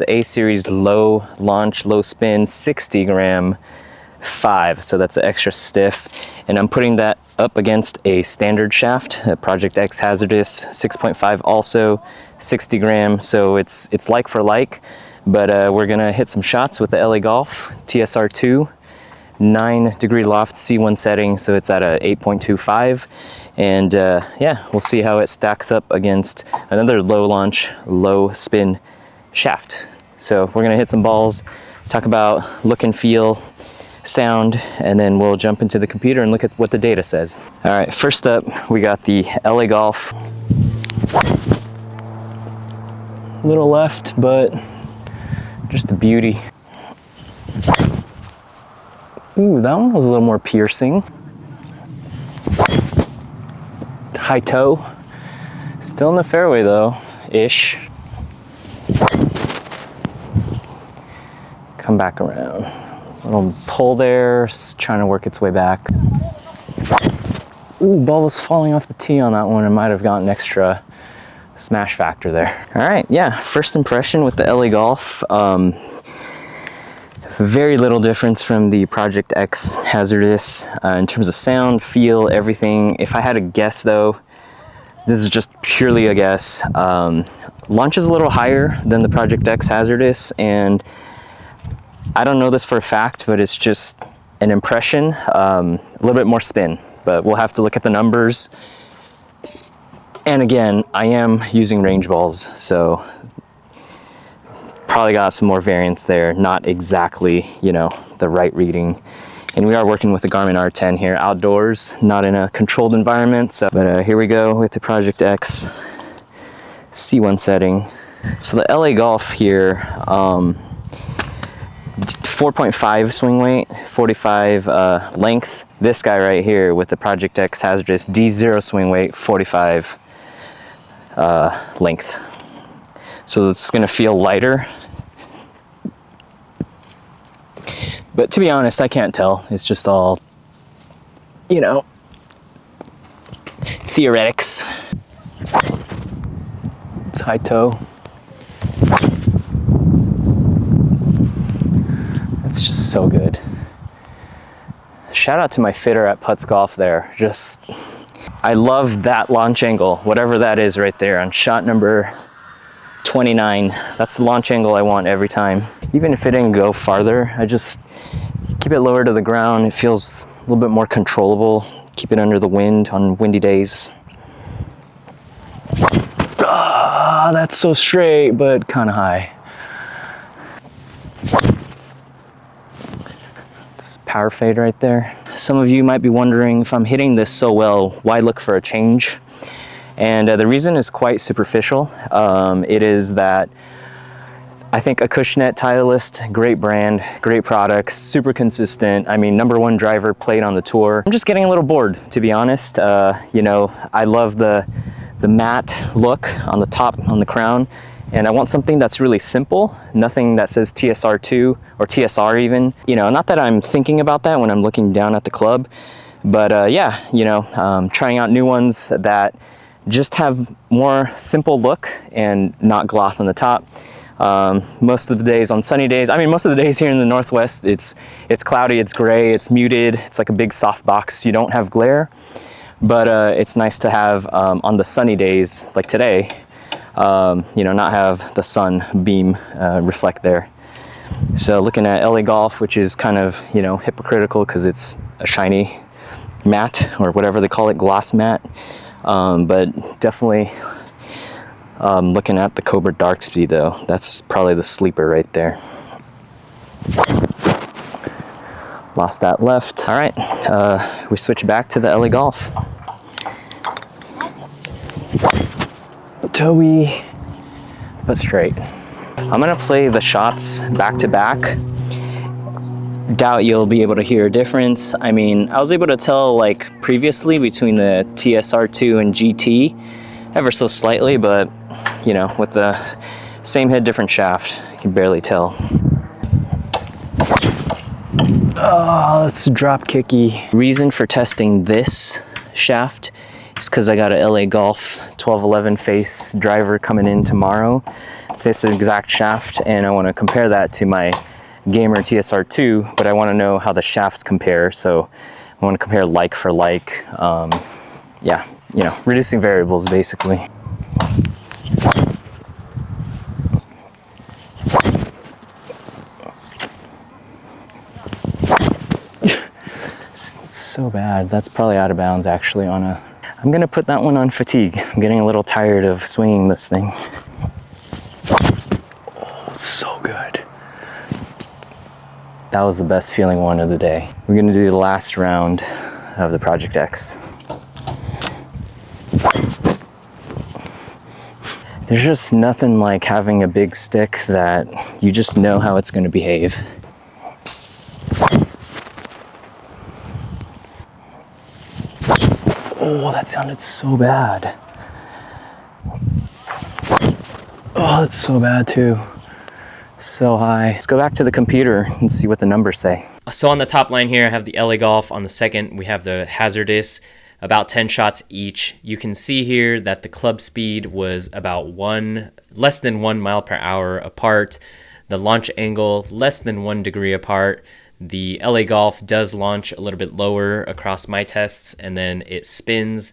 The A series low launch, low spin, 60 gram 5, so that's extra stiff. And I'm putting that up against a standard shaft, a Project X HZRDUS 6.5, also 60 gram, so it's like for like. But we're gonna hit some shots with the LA Golf TSR2, 9-degree loft C1 setting, so it's at a 8.25. And yeah, we'll see how it stacks up against another low launch, low spin shaft. So we're gonna hit some balls, talk about look and feel, sound, and then we'll jump into the computer and look at what the data says. All right, first up, we got the LA Golf. A little left, but just a beauty. Ooh, that one was a little more piercing. High toe. Still in the fairway though, ish. Come back around. Little pull there, trying to work its way back. Ooh, ball was falling off the tee on that one. It might have gotten extra smash factor there. All right, yeah, first impression with the LA Golf. Very little difference from the Project X HZRDUS in terms of sound, feel, everything. If I had to guess though, this is just purely a guess. Launch is a little higher than the Project X HZRDUS, and I don't know this for a fact, but it's just an impression. A little bit more spin, but we'll have to look at the numbers. And again, I am using range balls, so probably got some more variance there. Not exactly, you know, the right reading. And we are working with the Garmin R10 here, outdoors, not in a controlled environment. So, but here we go with the Project X C1 setting. So the LA Golf here, 4.5 swing weight, 45 length. This guy right here with the Project X HZRDUS D0 swing weight, 45 length. So it's gonna feel lighter. But to be honest, I can't tell. It's just all, you know, theoretics. It's high toe. It's just so good. Shout out to my fitter at Putts Golf there. Just, I love that launch angle, whatever that is right there on shot number 29. That's the launch angle I want every time. Even if it didn't go farther, I just keep it lower to the ground. It feels a little bit more controllable. Keep it under the wind on windy days. Ah, that's so straight, but kind of high. This power fade right there. Some of you might be wondering, if I'm hitting this so well, why look for a change? And the reason is quite superficial. It is that I think Acushnet, Titleist, great brand, great products, super consistent. I mean, #1 driver, played on the tour. I'm just getting a little bored, to be honest. You know, I love the matte look on the top, on the crown, and I want something that's really simple, nothing that says TSR2 or TSR even. You know, not that I'm thinking about that when I'm looking down at the club, but yeah, you know, trying out new ones that just have more simple look and not gloss on the top. Most of the days, on sunny days, I mean, most of the days here in the Northwest, it's cloudy, it's gray, it's muted, it's like a big soft box. You don't have glare, but it's nice to have on the sunny days like today, you know, not have the sun beam reflect there. So looking at LA Golf, which is kind of, you know, hypocritical because it's a shiny matte or whatever they call it, gloss matte, but definitely looking at the Cobra Dark Speed though, that's probably the sleeper right there. Lost that left. All right, we switch back to the LA Golf. Toey, but straight. I'm gonna play the shots back to back. Doubt you'll be able to hear a difference. I mean, I was able to tell like previously between the TSR2 and GT, ever so slightly, but you know, with the same head, different shaft, you can barely tell. Oh, that's drop kicky. Reason for testing this shaft is because I got a LA Golf 1211 face driver coming in tomorrow this exact shaft and I want to compare that to my Gamer TSR2, but I want to know how the shafts compare. So I want to compare like for like. Yeah, you know, reducing variables basically. It's so bad. That's probably out of bounds actually on a... I'm gonna put that one on fatigue. I'm getting a little tired of swinging this thing. Oh, so good. That was the best feeling one of the day. We're gonna do the last round of the Project X. There's just nothing like having a big stick that you just know how it's gonna behave. Oh, that sounded so bad. Oh, that's so bad too. So high. Let's go back to the computer and see what the numbers say. So on the top line here, I have the LA Golf. On the second, we have the HZRDUS, about 10 shots each. You can see here that the club speed was about less than 1 mile per hour apart. The launch angle, less than 1 degree apart. The LA Golf does launch a little bit lower across my tests, and then it spins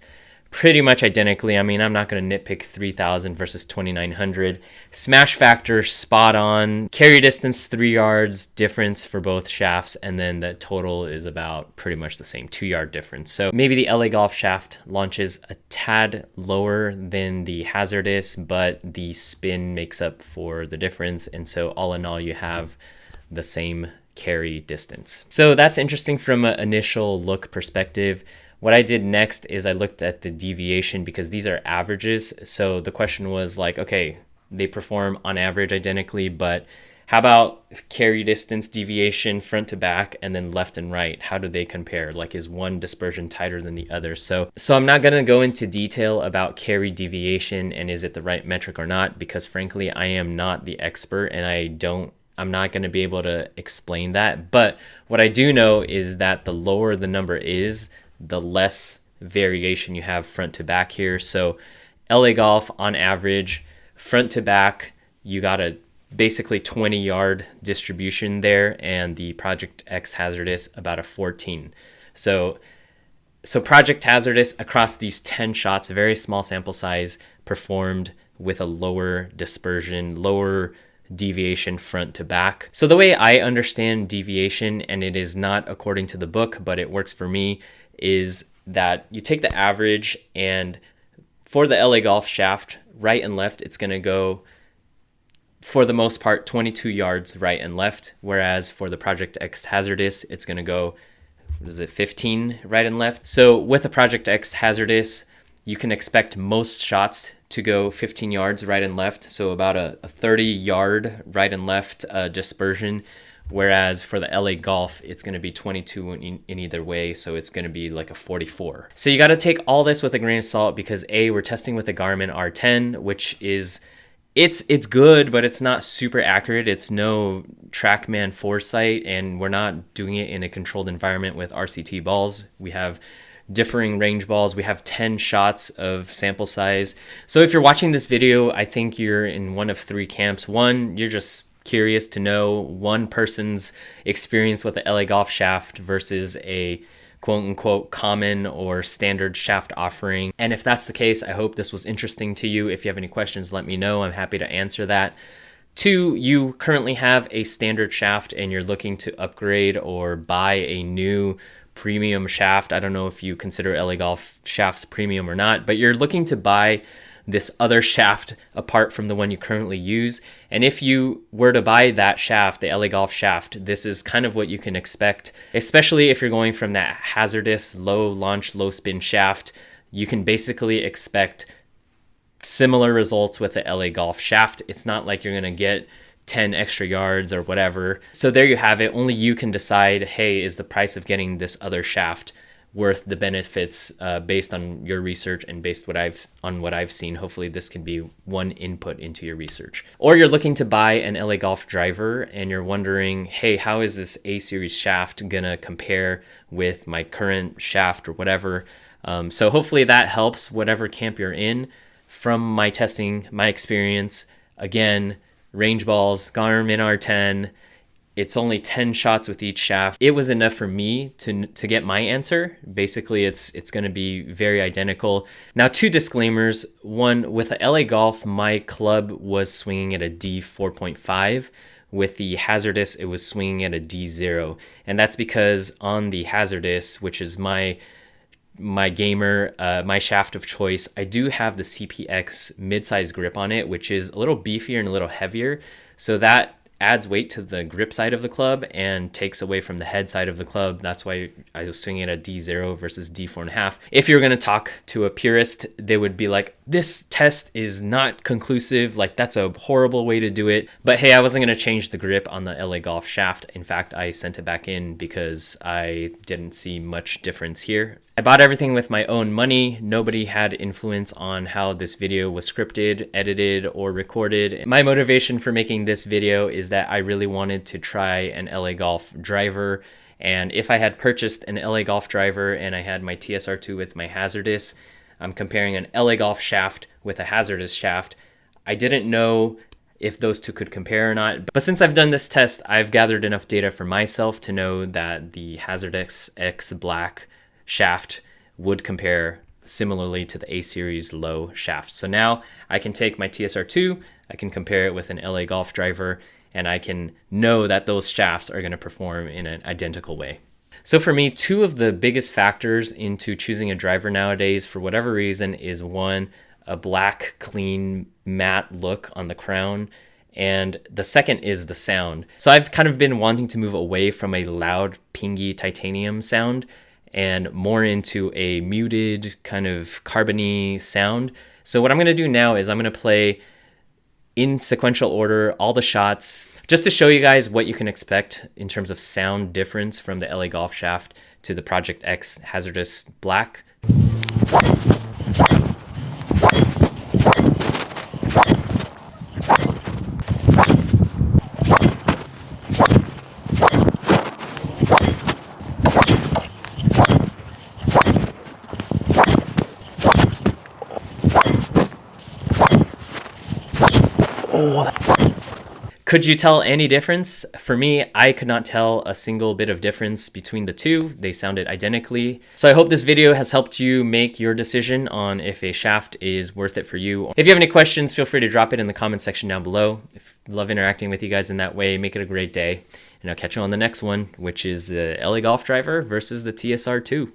pretty much identically. I mean, I'm not going to nitpick 3,000 versus 2,900. Smash factor, spot on. Carry distance, 3 yards difference for both shafts, and then the total is about pretty much the same, 2-yard difference. So maybe the LA Golf shaft launches a tad lower than the HZRDUS, but the spin makes up for the difference. And so all in all, you have the same carry distance. So that's interesting from an initial look perspective. What I did next is I looked at the deviation because these are averages. So the question was like, okay, they perform on average identically, but how about carry distance deviation front to back and then left and right? How do they compare? Like, is one dispersion tighter than the other? So I'm not going to go into detail about carry deviation and is it the right metric or not, because frankly, I am not the expert and I'm not going to be able to explain that. But what I do know is that the lower the number is, the less variation you have front to back here. So LA Golf on average, front to back, you got a basically 20-yard distribution there, and the Project X HZRDUS about a 14. So Project HZRDUS across these 10 shots, a very small sample size, performed with a lower dispersion, lower deviation front to back. So the way I understand deviation, and it is not according to the book, but it works for me, is that you take the average, and for the LA Golf shaft, right and left, it's going to go, for the most part, 22 yards right and left, whereas for the Project X HZRDUS, it's going to go, 15 right and left. So with a Project X HZRDUS, you can expect most shots to go 15 yards right and left, so about a 30-yard right and left dispersion, whereas for the LA Golf, it's going to be 22 in either way, so it's going to be like a 44. So you got to take all this with a grain of salt because A, we're testing with a Garmin R10, which is, it's good, but it's not super accurate. It's no TrackMan Foresight, and we're not doing it in a controlled environment with RCT balls. We have differing range balls. We have 10 shots of sample size. So if you're watching this video, I think you're in one of 3 camps. One, you're just curious to know one person's experience with the LA Golf shaft versus a quote unquote common or standard shaft offering. And if that's the case, I hope this was interesting to you. If you have any questions, let me know. I'm happy to answer that. 2, you currently have a standard shaft and you're looking to upgrade or buy a new premium shaft. I don't know if you consider LA Golf shafts premium or not, but you're looking to buy this other shaft apart from the one you currently use. And if you were to buy that shaft, the LA Golf shaft, this is kind of what you can expect, especially if you're going from that HZRDUS low launch, low spin shaft. You can basically expect similar results with the LA Golf shaft. It's not like you're going to get 10 extra yards or whatever. So there you have it. Only you can decide, hey, is the price of getting this other shaft worth the benefits based on your research and based on what I've seen. Hopefully this can be one input into your research. Or you're looking to buy an LA Golf driver and you're wondering, hey, how is this A series shaft gonna compare with my current shaft or whatever? So hopefully that helps whatever camp you're in. From my testing, my experience, Again, range balls, Garmin R10. It's only 10 shots with each shaft. It was enough for me to get my answer. Basically, it's going to be very identical. Now, two disclaimers. One, with the LA Golf, my club was swinging at a D 4.5. With the HZRDUS, it was swinging at a D0. And that's because on the HZRDUS, which is my gamer, my shaft of choice, I do have the CPX midsize grip on it, which is a little beefier and a little heavier. So that adds weight to the grip side of the club and takes away from the head side of the club. That's why I was swinging at a D0 versus D4.5. If you're going to talk to a purist, they would be like, this test is not conclusive. Like, that's a horrible way to do it. But hey, I wasn't going to change the grip on the LA Golf shaft. In fact, I sent it back in because I didn't see much difference here. I bought everything with my own money. Nobody had influence on how this video was scripted, edited, or recorded. My motivation for making this video is that I really wanted to try an LA Golf driver. And if I had purchased an LA Golf driver and I had my TSR2 with my HZRDUS, I'm comparing an LA Golf shaft with a HZRDUS shaft. I didn't know if those two could compare or not. But since I've done this test, I've gathered enough data for myself to know that the HZRDUS X Black shaft would compare similarly to the A series low shaft. So now I can take my TSR2, I can compare it with an LA Golf driver, and I can know that those shafts are going to perform in an identical way. So for me, two of the biggest factors into choosing a driver nowadays, for whatever reason, is one, a black, clean, matte look on the crown, and the second is the sound. So I've kind of been wanting to move away from a loud, pingy titanium sound and more into a muted kind of carbony sound. So what I'm going to do now is I'm going to play in sequential order all the shots just to show you guys what you can expect in terms of sound difference from the LA Golf shaft to the Project X HZRDUS Black. Could you tell any difference? For me, I could not tell a single bit of difference between the two. They sounded identically. So I hope this video has helped you make your decision on if a shaft is worth it for you. If you have any questions, feel free to drop it in the comment section down below. Love interacting with you guys in that way. Make it a great day. And I'll catch you on the next one, which is the LA Golf driver versus the TSR2.